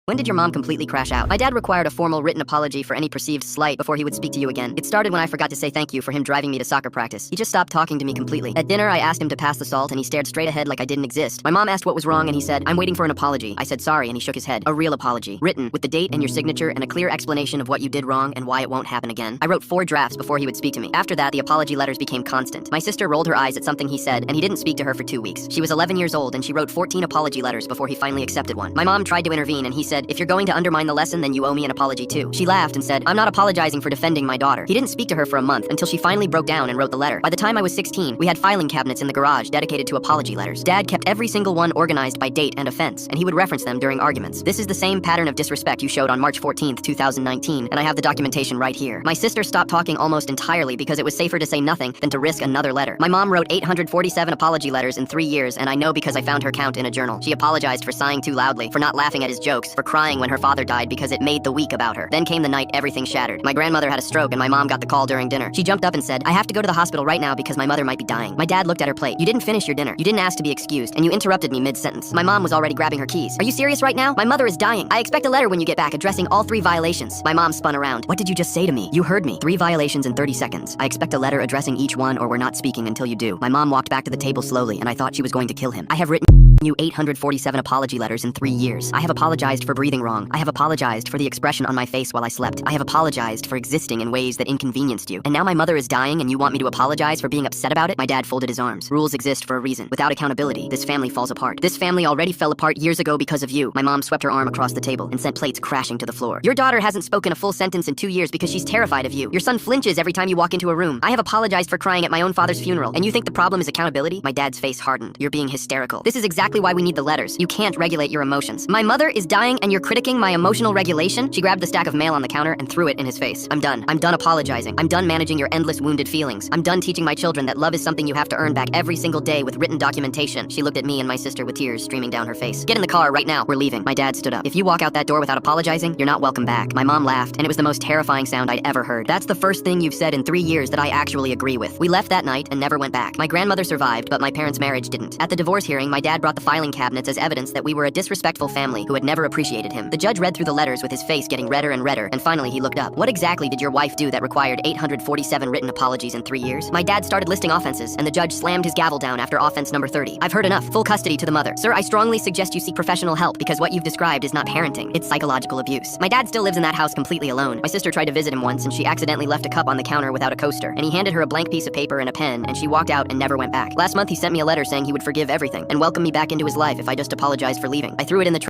When did your mom completely crash out? My dad required a formal written apology for any perceived slight before he would speak to you again. It started when I forgot to say thank you for him driving me to soccer practice. He just stopped talking to me completely. At dinner, I asked him to pass the salt and he stared straight ahead like I didn't exist. My mom asked what was wrong and he said, "I'm waiting for an apology." I said sorry and he shook his head. A real apology. Written, with the date and your signature and a clear explanation of what you did wrong and why it won't happen again. I wrote 4 drafts before he would speak to me. After that, the apology letters became constant. My sister rolled her eyes at something he said and he didn't speak to her for 2 weeks. She was 11 years old and she wrote 14 apology letters before he finally accepted one. My mom tried to intervene and he said, "If you're going to undermine the lesson, then you owe me an apology too." She laughed and said, "I'm not apologizing for defending my daughter." He didn't speak to her for a month until she finally broke down and wrote the letter. By the time I was 16, we had filing cabinets in the garage dedicated to apology letters. Dad kept every single one organized by date and offense, and he would reference them during arguments. This is the same pattern of disrespect you showed on March 14th, 2019, and I have the documentation right here. My sister stopped talking almost entirely because it was safer to say nothing than to risk another letter. My mom wrote 847 apology letters in 3 years, and I know because I found her count in a journal. She apologized for sighing too loudly, for not laughing at his jokes, for crying when her father died because it made the week about her. Then came the night everything shattered. My grandmother had a stroke and my mom got the call during dinner. She jumped up and said, "I have to go to the hospital right now because my mother might be dying." My dad looked at her plate. "You didn't finish your dinner. You didn't ask to be excused, and you interrupted me mid-sentence." My mom was already grabbing her keys. "Are you serious right now? My mother is dying. I expect a letter when you get back addressing all 3 violations." My mom spun around. "What did you just say to me?" "You heard me. 3 violations in 30 seconds. I expect a letter addressing each one or we're not speaking until you do." My mom walked back to the table slowly and I thought she was going to kill him. "I have written you 847 apology letters in 3 years. I have apologized for breathing wrong. I have apologized for the expression on my face while I slept. I have apologized for existing in ways that inconvenienced you. And now my mother is dying and you want me to apologize for being upset about it?" My dad folded his arms. "Rules exist for a reason. Without accountability, this family falls apart. This family already fell apart years ago because of you." My mom swept her arm across the table and sent plates crashing to the floor. "Your daughter hasn't spoken a full sentence in 2 years because she's terrified of you. Your son flinches every time you walk into a room. I have apologized for crying at my own father's funeral. And you think the problem is accountability?" My dad's face hardened. "You're being hysterical. This is exactly why we need the letters. You can't regulate your emotions. My mother is dying and you're critiquing my emotional regulation?" She grabbed the stack of mail on the counter and threw it in his face. "I'm done. I'm done apologizing. I'm done managing your endless wounded feelings. I'm done teaching my children that love is something you have to earn back every single day with written documentation." She looked at me and my sister with tears streaming down her face. "Get in the car right now. We're leaving." My dad stood up. "If you walk out that door without apologizing, you're not welcome back." My mom laughed, and it was the most terrifying sound I'd ever heard. "That's the first thing you've said in 3 years that I actually agree with." We left that night and never went back. My grandmother survived, but my parents' marriage didn't. At the divorce hearing, my dad brought the filing cabinets as evidence that we were a disrespectful family who had never appreciated him. The judge read through the letters with his face getting redder and redder, and finally he looked up. "What exactly did your wife do that required 847 written apologies in 3 years?" My dad started listing offenses, and the judge slammed his gavel down after offense number 30. "I've heard enough. Full custody to the mother." "Sir, I strongly suggest you seek professional help because what you've described is not parenting. It's psychological abuse." My dad still lives in that house completely alone. My sister tried to visit him once, and she accidentally left a cup on the counter without a coaster, and he handed her a blank piece of paper and a pen, and she walked out and never went back. Last month he sent me a letter saying he would forgive everything and welcome me back into his life if I just apologized for leaving. I threw it in the